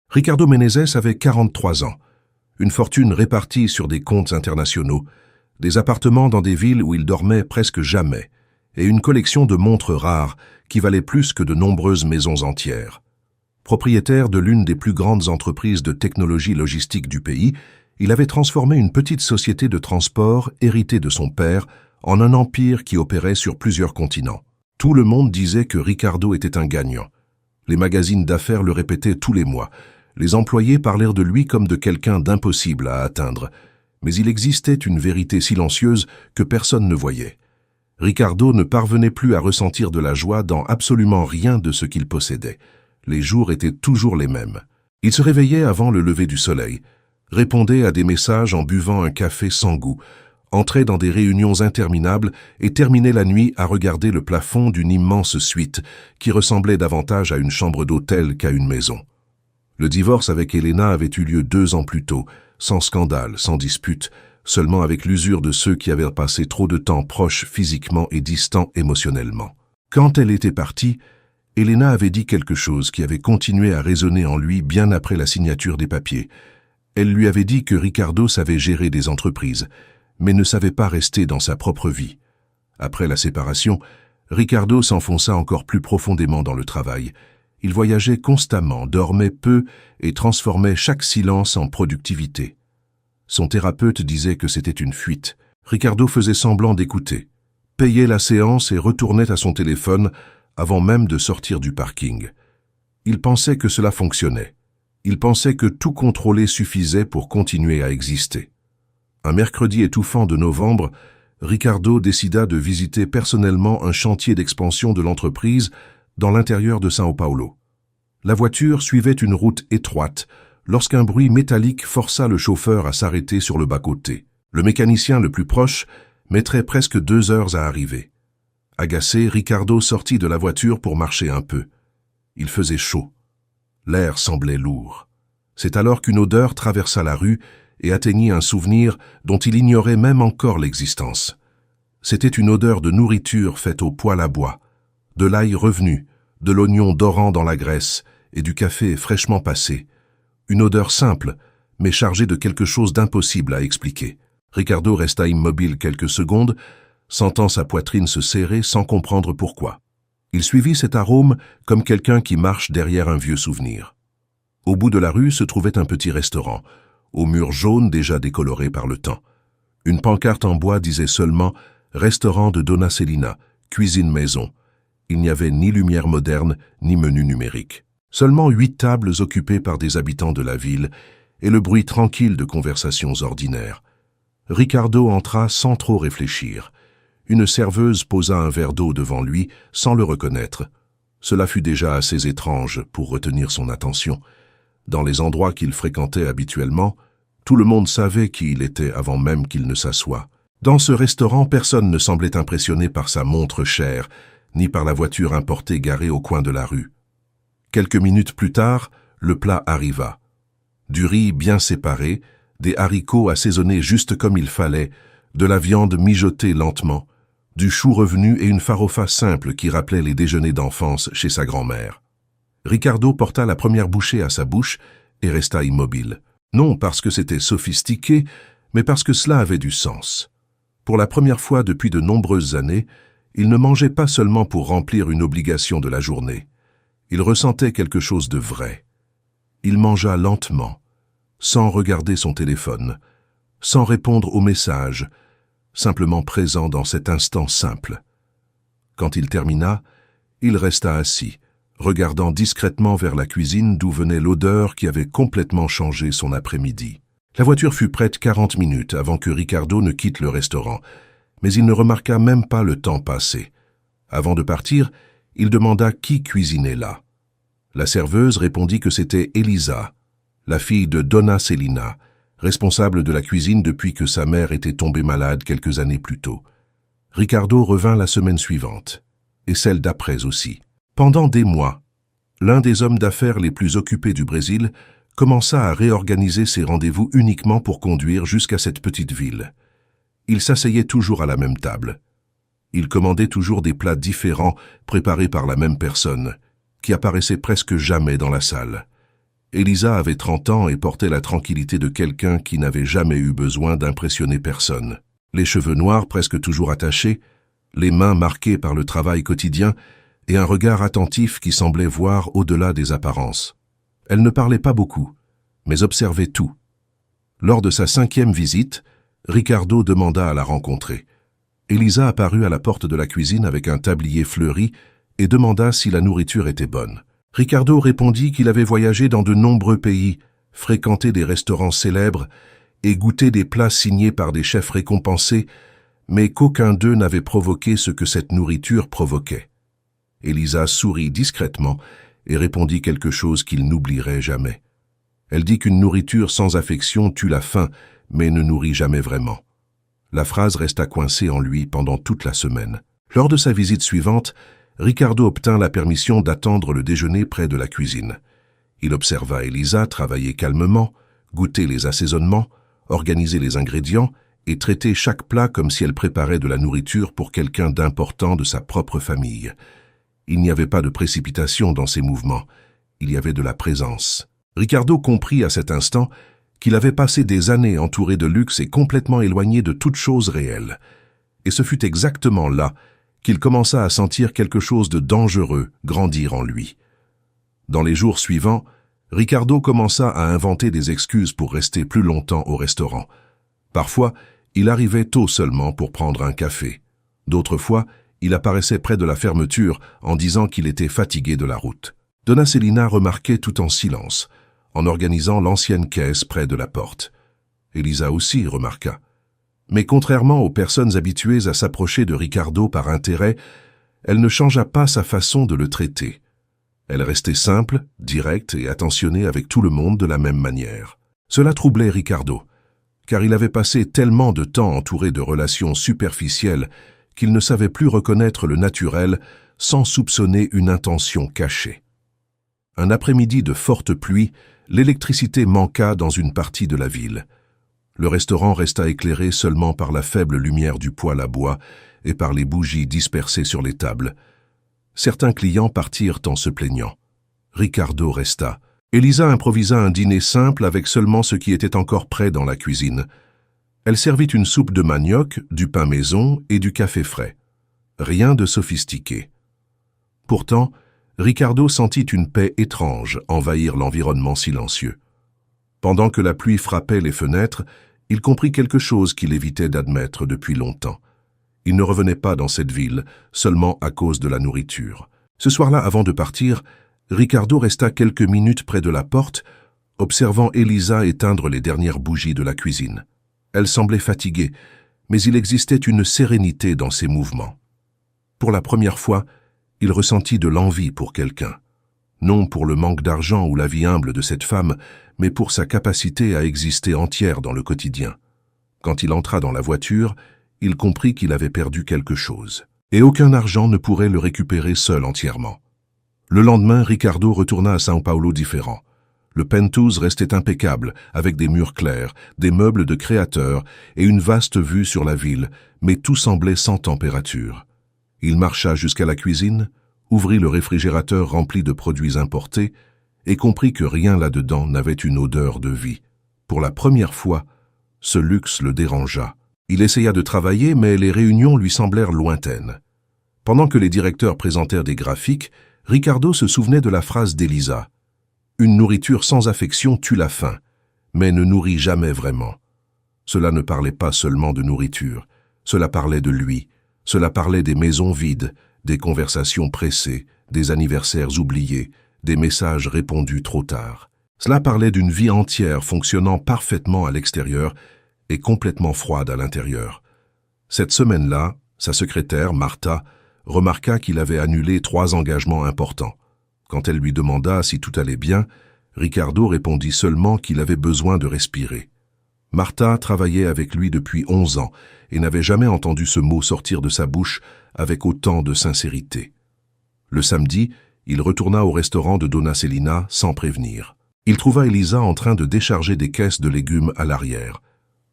Ricardo Meneses avait 43 ans, une fortune répartie sur des comptes internationaux, des appartements dans des villes où il dormait presque jamais, et une collection de montres rares qui valaient plus que de nombreuses maisons entières. Propriétaire de l'une des plus grandes entreprises de technologie logistique du pays, il avait transformé une petite société de transport héritée de son père en un empire qui opérait sur plusieurs continents. Tout le monde disait que Ricardo était un gagnant. Les magazines d'affaires le répétaient tous les mois. Les employés parlèrent de lui comme de quelqu'un d'impossible à atteindre. Mais il existait une vérité silencieuse que personne ne voyait. Ricardo ne parvenait plus à ressentir de la joie dans absolument rien de ce qu'il possédait. Les jours étaient toujours les mêmes. Il se réveillait avant le lever du soleil, répondait à des messages en buvant un café sans goût, entrait dans des réunions interminables et terminait la nuit à regarder le plafond d'une immense suite qui ressemblait davantage à une chambre d'hôtel qu'à une maison. Le divorce avec Elena avait eu lieu 2 ans plus tôt, sans scandale, sans dispute, seulement avec l'usure de ceux qui avaient passé trop de temps proches physiquement et distants émotionnellement. Quand elle était partie, Elena avait dit quelque chose qui avait continué à résonner en lui bien après la signature des papiers. Elle lui avait dit que Ricardo savait gérer des entreprises, mais ne savait pas rester dans sa propre vie. Après la séparation, Ricardo s'enfonça encore plus profondément dans le travail. Il voyageait constamment, dormait peu et transformait chaque silence en productivité. Son thérapeute disait que c'était une fuite. Ricardo faisait semblant d'écouter, payait la séance et retournait à son téléphone avant même de sortir du parking. Il pensait que cela fonctionnait. Il pensait que tout contrôler suffisait pour continuer à exister. Un mercredi étouffant de novembre, Ricardo décida de visiter personnellement un chantier d'expansion de l'entreprise dans l'intérieur de São Paulo. La voiture suivait une route étroite lorsqu'un bruit métallique força le chauffeur à s'arrêter sur le bas-côté. Le mécanicien le plus proche mettrait presque 2 heures à arriver. Agacé, Ricardo sortit de la voiture pour marcher un peu. Il faisait chaud. L'air semblait lourd. C'est alors qu'une odeur traversa la rue et atteignit un souvenir dont il ignorait même encore l'existence. C'était une odeur de nourriture faite au poêle à bois, de l'ail revenu, de l'oignon dorant dans la graisse et du café fraîchement passé. Une odeur simple, mais chargée de quelque chose d'impossible à expliquer. Ricardo resta immobile quelques secondes, sentant sa poitrine se serrer sans comprendre pourquoi. Il suivit cet arôme comme quelqu'un qui marche derrière un vieux souvenir. Au bout de la rue se trouvait un petit restaurant, aux murs jaunes déjà décolorés par le temps. Une pancarte en bois disait seulement « Restaurant de Dona Celina, cuisine maison ». Il n'y avait ni lumière moderne, ni menu numérique. Seulement 8 tables occupées par des habitants de la ville et le bruit tranquille de conversations ordinaires. Ricardo entra sans trop réfléchir. Une serveuse posa un verre d'eau devant lui sans le reconnaître. Cela fut déjà assez étrange pour retenir son attention. Dans les endroits qu'il fréquentait habituellement, tout le monde savait qui il était avant même qu'il ne s'assoie. Dans ce restaurant, personne ne semblait impressionné par sa montre chère, ni par la voiture importée garée au coin de la rue. Quelques minutes plus tard, le plat arriva. Du riz bien séparé, des haricots assaisonnés juste comme il fallait, de la viande mijotée lentement, du chou revenu et une farofa simple qui rappelait les déjeuners d'enfance chez sa grand-mère. Ricardo porta la première bouchée à sa bouche et resta immobile. Non parce que c'était sophistiqué, mais parce que cela avait du sens. Pour la première fois depuis de nombreuses années, il ne mangeait pas seulement pour remplir une obligation de la journée. Il ressentait quelque chose de vrai. Il mangea lentement, sans regarder son téléphone, sans répondre aux messages, simplement présent dans cet instant simple. Quand il termina, il resta assis, regardant discrètement vers la cuisine d'où venait l'odeur qui avait complètement changé son après-midi. La voiture fut prête 40 minutes avant que Ricardo ne quitte le restaurant, mais il ne remarqua même pas le temps passé. Avant de partir, il demanda qui cuisinait là. La serveuse répondit que c'était Elisa, la fille de Dona Celina, responsable de la cuisine depuis que sa mère était tombée malade quelques années plus tôt. Ricardo revint la semaine suivante, et celle d'après aussi. Pendant des mois, l'un des hommes d'affaires les plus occupés du Brésil commença à réorganiser ses rendez-vous uniquement pour conduire jusqu'à cette petite ville. Il s'asseyait toujours à la même table. Il commandait toujours des plats différents préparés par la même personne, qui apparaissait presque jamais dans la salle. Elisa avait 30 ans et portait la tranquillité de quelqu'un qui n'avait jamais eu besoin d'impressionner personne. Les cheveux noirs presque toujours attachés, les mains marquées par le travail quotidien et un regard attentif qui semblait voir au-delà des apparences. Elle ne parlait pas beaucoup, mais observait tout. Lors de sa 5e visite, Ricardo demanda à la rencontrer. Elisa apparut à la porte de la cuisine avec un tablier fleuri et demanda si la nourriture était bonne. Ricardo répondit qu'il avait voyagé dans de nombreux pays, fréquenté des restaurants célèbres et goûté des plats signés par des chefs récompensés, mais qu'aucun d'eux n'avait provoqué ce que cette nourriture provoquait. Elisa sourit discrètement et répondit quelque chose qu'il n'oublierait jamais. Elle dit qu'une nourriture sans affection tue la faim, mais ne nourrit jamais vraiment. La phrase resta coincée en lui pendant toute la semaine. Lors de sa visite suivante, Ricardo obtint la permission d'attendre le déjeuner près de la cuisine. Il observa Elisa travailler calmement, goûter les assaisonnements, organiser les ingrédients et traiter chaque plat comme si elle préparait de la nourriture pour quelqu'un d'important de sa propre famille. Il n'y avait pas de précipitation dans ses mouvements, il y avait de la présence. Ricardo comprit à cet instant qu'il avait passé des années entouré de luxe et complètement éloigné de toute chose réelle. Et ce fut exactement là qu'il commença à sentir quelque chose de dangereux grandir en lui. Dans les jours suivants, Ricardo commença à inventer des excuses pour rester plus longtemps au restaurant. Parfois, il arrivait tôt seulement pour prendre un café. D'autres fois, il apparaissait près de la fermeture en disant qu'il était fatigué de la route. Donna Celina remarquait tout en silence, en organisant l'ancienne caisse près de la porte. Elisa aussi remarqua. Mais contrairement aux personnes habituées à s'approcher de Ricardo par intérêt, elle ne changea pas sa façon de le traiter. Elle restait simple, directe et attentionnée avec tout le monde de la même manière. Cela troublait Ricardo, car il avait passé tellement de temps entouré de relations superficielles qu'il ne savait plus reconnaître le naturel sans soupçonner une intention cachée. Un après-midi de forte pluie, l'électricité manqua dans une partie de la ville. Le restaurant resta éclairé seulement par la faible lumière du poêle à bois et par les bougies dispersées sur les tables. Certains clients partirent en se plaignant. Ricardo resta. Elisa improvisa un dîner simple avec seulement ce qui était encore prêt dans la cuisine. Elle servit une soupe de manioc, du pain maison et du café frais. Rien de sophistiqué. Pourtant, Ricardo sentit une paix étrange envahir l'environnement silencieux. Pendant que la pluie frappait les fenêtres, il comprit quelque chose qu'il évitait d'admettre depuis longtemps. Il ne revenait pas dans cette ville, seulement à cause de la nourriture. Ce soir-là, avant de partir, Ricardo resta quelques minutes près de la porte, observant Elisa éteindre les dernières bougies de la cuisine. Elle semblait fatiguée, mais il existait une sérénité dans ses mouvements. Pour la première fois, il ressentit de l'envie pour quelqu'un. Non pour le manque d'argent ou la vie humble de cette femme, mais pour sa capacité à exister entière dans le quotidien. Quand il entra dans la voiture, il comprit qu'il avait perdu quelque chose. Et aucun argent ne pourrait le récupérer seul entièrement. Le lendemain, Ricardo retourna à São Paulo différent. Le penthouse restait impeccable, avec des murs clairs, des meubles de créateurs et une vaste vue sur la ville, mais tout semblait sans température. Il marcha jusqu'à la cuisine, ouvrit le réfrigérateur rempli de produits importés et comprit que rien là-dedans n'avait une odeur de vie. Pour la première fois, ce luxe le dérangea. Il essaya de travailler, mais les réunions lui semblèrent lointaines. Pendant que les directeurs présentèrent des graphiques, Ricardo se souvenait de la phrase d'Elisa. « Une nourriture sans affection tue la faim, mais ne nourrit jamais vraiment. » Cela ne parlait pas seulement de nourriture, cela parlait de lui, cela parlait des maisons vides, des conversations pressées, des anniversaires oubliés, des messages répondus trop tard. Cela parlait d'une vie entière fonctionnant parfaitement à l'extérieur et complètement froide à l'intérieur. Cette semaine-là, sa secrétaire, Martha, remarqua qu'il avait annulé 3 engagements importants. Quand elle lui demanda si tout allait bien, Ricardo répondit seulement qu'il avait besoin de respirer. Martha travaillait avec lui depuis 11 ans et n'avait jamais entendu ce mot sortir de sa bouche avec autant de sincérité. Le samedi, il retourna au restaurant de Donna Celina sans prévenir. Il trouva Elisa en train de décharger des caisses de légumes à l'arrière.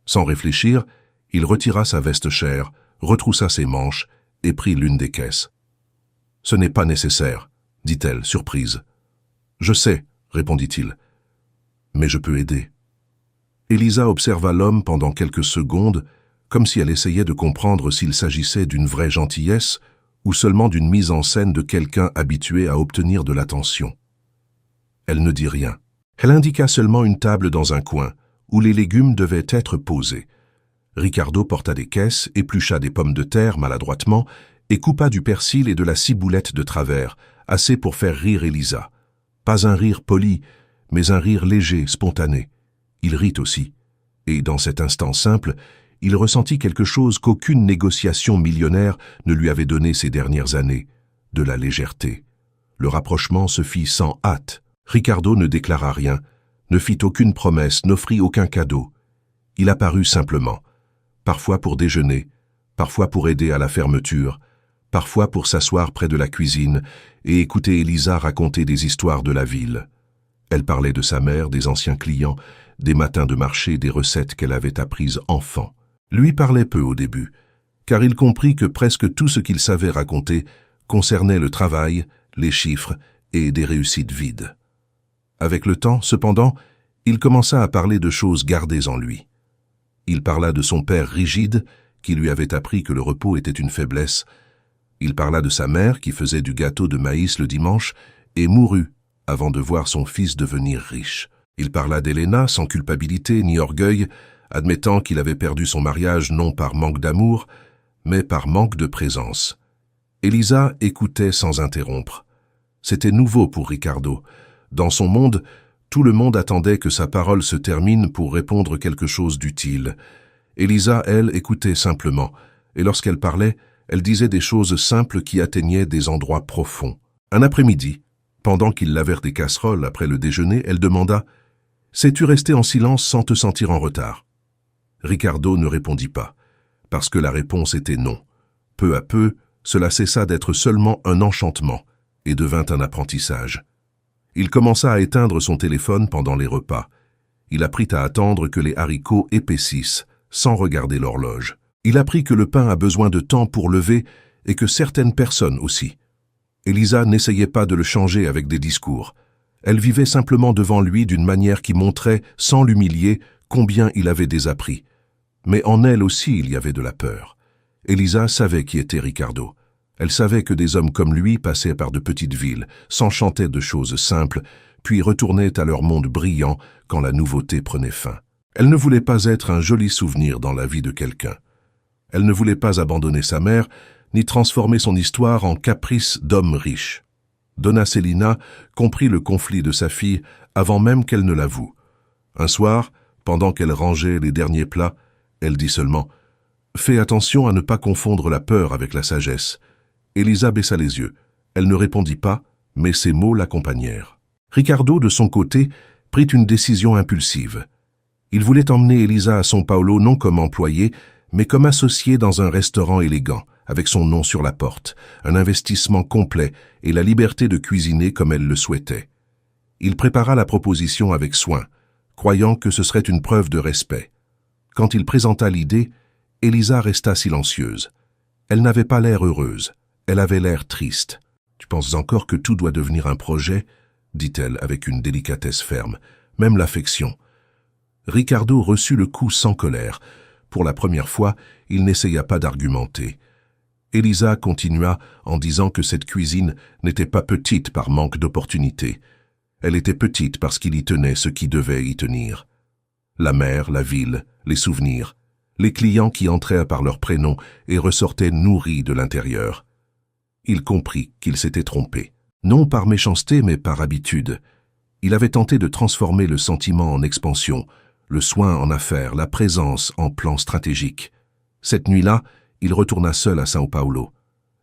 Sans réfléchir, il retira sa veste chère, retroussa ses manches et prit l'une des caisses. « Ce n'est pas nécessaire, dit-elle, surprise. « Je sais, répondit-il. mais je peux aider. » Elisa observa l'homme pendant quelques secondes, comme si elle essayait de comprendre s'il s'agissait d'une vraie gentillesse ou seulement d'une mise en scène de quelqu'un habitué à obtenir de l'attention. Elle ne dit rien. Elle indiqua seulement une table dans un coin, où les légumes devaient être posés. Ricardo porta des caisses, éplucha des pommes de terre maladroitement et coupa du persil et de la ciboulette de travers, assez pour faire rire Elisa. Pas un rire poli, mais un rire léger, spontané. Il rit aussi, et dans cet instant simple, il ressentit quelque chose qu'aucune négociation millionnaire ne lui avait donné ces dernières années, de la légèreté. Le rapprochement se fit sans hâte. Ricardo ne déclara rien, ne fit aucune promesse, n'offrit aucun cadeau. Il apparut simplement, parfois pour déjeuner, parfois pour aider à la fermeture, parfois pour s'asseoir près de la cuisine et écouter Elisa raconter des histoires de la ville. Elle parlait de sa mère, des anciens clients, des matins de marché, des recettes qu'elle avait apprises enfant. Lui parlait peu au début, car il comprit que presque tout ce qu'il savait raconter concernait le travail, les chiffres et des réussites vides. Avec le temps, cependant, il commença à parler de choses gardées en lui. Il parla de son père rigide, qui lui avait appris que le repos était une faiblesse. Il parla de sa mère, qui faisait du gâteau de maïs le dimanche, et mourut avant de voir son fils devenir riche. Il parla d'Elena sans culpabilité ni orgueil, admettant qu'il avait perdu son mariage non par manque d'amour, mais par manque de présence. Elisa écoutait sans interrompre. C'était nouveau pour Ricardo. Dans son monde, tout le monde attendait que sa parole se termine pour répondre quelque chose d'utile. Elisa, elle, écoutait simplement, et lorsqu'elle parlait, elle disait des choses simples qui atteignaient des endroits profonds. Un après-midi, pendant qu'il lavait des casseroles après le déjeuner, elle demanda « Sais-tu rester en silence sans te sentir en retard ?» Ricardo ne répondit pas, parce que la réponse était non. Peu à peu, cela cessa d'être seulement un enchantement et devint un apprentissage. Il commença à éteindre son téléphone pendant les repas. Il apprit à attendre que les haricots épaississent, sans regarder l'horloge. Il apprit que le pain a besoin de temps pour lever et que certaines personnes aussi. Elisa n'essayait pas de le changer avec des discours. Elle vivait simplement devant lui d'une manière qui montrait, sans l'humilier, combien il avait désappris. Mais en elle aussi il y avait de la peur. Elisa savait qui était Ricardo. Elle savait que des hommes comme lui passaient par de petites villes, s'enchantaient de choses simples, puis retournaient à leur monde brillant quand la nouveauté prenait fin. Elle ne voulait pas être un joli souvenir dans la vie de quelqu'un. Elle ne voulait pas abandonner sa mère, ni transformer son histoire en caprice d'homme riche. Donna Celina comprit le conflit de sa fille avant même qu'elle ne l'avoue. Un soir, pendant qu'elle rangeait les derniers plats, elle dit seulement « Fais attention à ne pas confondre la peur avec la sagesse. » Elisa baissa les yeux. Elle ne répondit pas, mais ses mots l'accompagnèrent. Ricardo, de son côté, prit une décision impulsive. Il voulait emmener Elisa à São Paulo non comme employée, mais comme associée dans un restaurant élégant, avec son nom sur la porte, un investissement complet et la liberté de cuisiner comme elle le souhaitait. Il prépara la proposition avec soin, croyant que ce serait une preuve de respect. Quand il présenta l'idée, Elisa resta silencieuse. Elle n'avait pas l'air heureuse, elle avait l'air triste. « Tu penses encore que tout doit devenir un projet ?» dit-elle avec une délicatesse ferme, même l'affection. Ricardo reçut le coup sans colère. Pour la première fois, il n'essaya pas d'argumenter. Elisa continua en disant que cette cuisine n'était pas petite par manque d'opportunités. Elle était petite parce qu'il y tenait ce qui devait y tenir. La mer, la ville, les souvenirs, les clients qui entraient par leur prénom et ressortaient nourris de l'intérieur. Il comprit qu'il s'était trompé. Non par méchanceté, mais par habitude. Il avait tenté de transformer le sentiment en expansion, le soin en affaires, la présence en plan stratégique. Cette nuit-là, il retourna seul à São Paulo.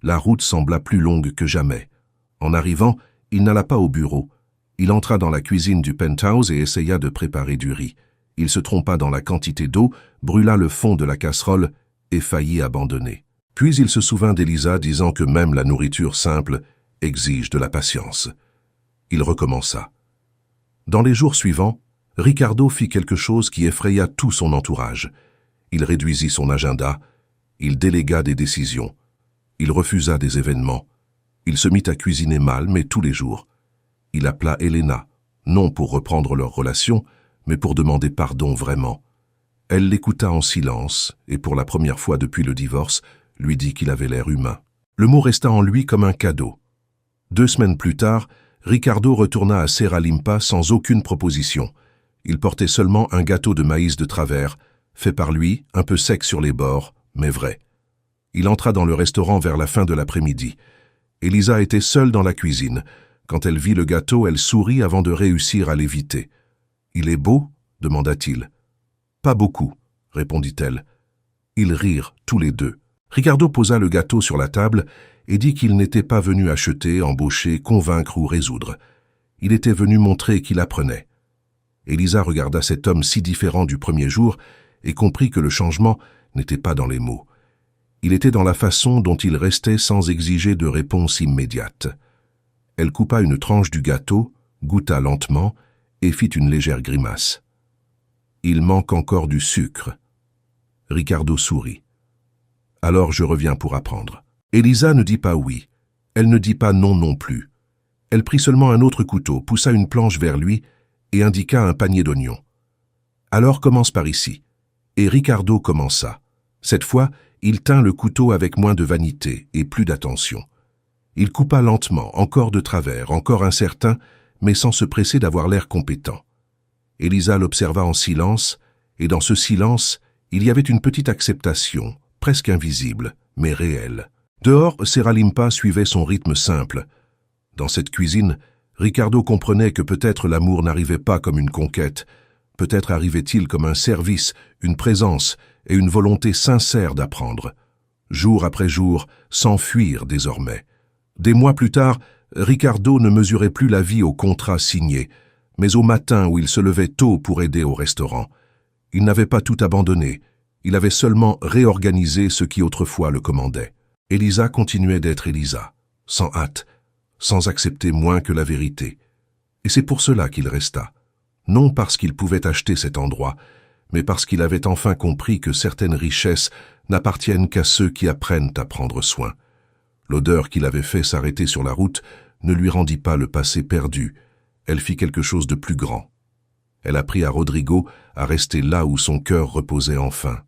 La route sembla plus longue que jamais. En arrivant, il n'alla pas au bureau. Il entra dans la cuisine du penthouse et essaya de préparer du riz. Il se trompa dans la quantité d'eau, brûla le fond de la casserole et faillit abandonner. Puis il se souvint d'Elisa disant que même la nourriture simple exige de la patience. Il recommença. Dans les jours suivants, Ricardo fit quelque chose qui effraya tout son entourage. Il réduisit son agenda, il délégua des décisions, il refusa des événements, il se mit à cuisiner mal, mais tous les jours. Il appela Elena, non pour reprendre leur relation, mais pour demander pardon vraiment. Elle l'écouta en silence, et pour la première fois depuis le divorce, lui dit qu'il avait l'air humain. Le mot resta en lui comme un cadeau. 2 semaines plus tard, Ricardo retourna à Serra Limpa sans aucune proposition. Il portait seulement un gâteau de maïs de travers, fait par lui, un peu sec sur les bords, mais vrai. Il entra dans le restaurant vers la fin de l'après-midi. Elisa était seule dans la cuisine. Quand elle vit le gâteau, elle sourit avant de réussir à l'éviter. « Il est beau ?» demanda-t-il. « Pas beaucoup », répondit-elle. Ils rirent, tous les deux. Ricardo posa le gâteau sur la table et dit qu'il n'était pas venu acheter, embaucher, convaincre ou résoudre. Il était venu montrer qu'il apprenait. Elisa regarda cet homme si différent du premier jour et comprit que le changement n'était pas dans les mots. Il était dans la façon dont il restait sans exiger de réponse immédiate. Elle coupa une tranche du gâteau, goûta lentement et fit une légère grimace. « Il manque encore du sucre. » Ricardo sourit. « Alors je reviens pour apprendre. » Elisa ne dit pas oui. Elle ne dit pas non non plus. Elle prit seulement un autre couteau, poussa une planche vers lui et indiqua un panier d'oignons. « Alors commence par ici. » Et Ricardo commença. Cette fois, il tint le couteau avec moins de vanité et plus d'attention. Il coupa lentement, encore de travers, encore incertain, mais sans se presser d'avoir l'air compétent. Elisa l'observa en silence, et dans ce silence, il y avait une petite acceptation, presque invisible, mais réelle. Dehors, Serra Limpa suivait son rythme simple. Dans cette cuisine, Ricardo comprenait que peut-être l'amour n'arrivait pas comme une conquête, peut-être arrivait-il comme un service, une présence et une volonté sincère d'apprendre. Jour après jour, sans fuir désormais. Des mois plus tard, Ricardo ne mesurait plus la vie au contrat signé, mais au matin où il se levait tôt pour aider au restaurant. Il n'avait pas tout abandonné, il avait seulement réorganisé ce qui autrefois le commandait. Elisa continuait d'être Elisa, sans hâte, sans accepter moins que la vérité. Et c'est pour cela qu'il resta. Non parce qu'il pouvait acheter cet endroit, mais parce qu'il avait enfin compris que certaines richesses n'appartiennent qu'à ceux qui apprennent à prendre soin. L'odeur qu'il avait fait s'arrêter sur la route ne lui rendit pas le passé perdu. Elle fit quelque chose de plus grand. Elle apprit à Rodrigo à rester là où son cœur reposait enfin.